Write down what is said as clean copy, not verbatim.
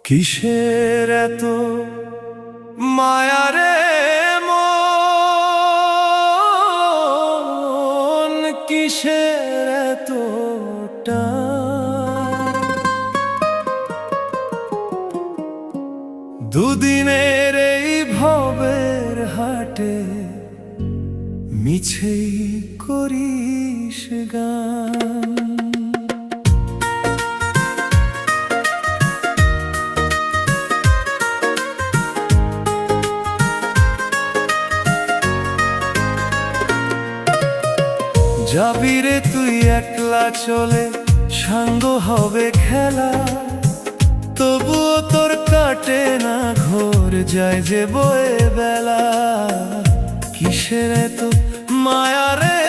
কিসের এত মায়া রে মন, কিসের এত টান? দুদিনের এই ভবের হাটে মিছেই করিস গান। যাবি রে তুই একলা চলে, সাঙ্গ হবে খেলা, তবুও তোর কাটে না ঘোর, যায় যে বয়ে বেলা। কিসের এত মায়া রে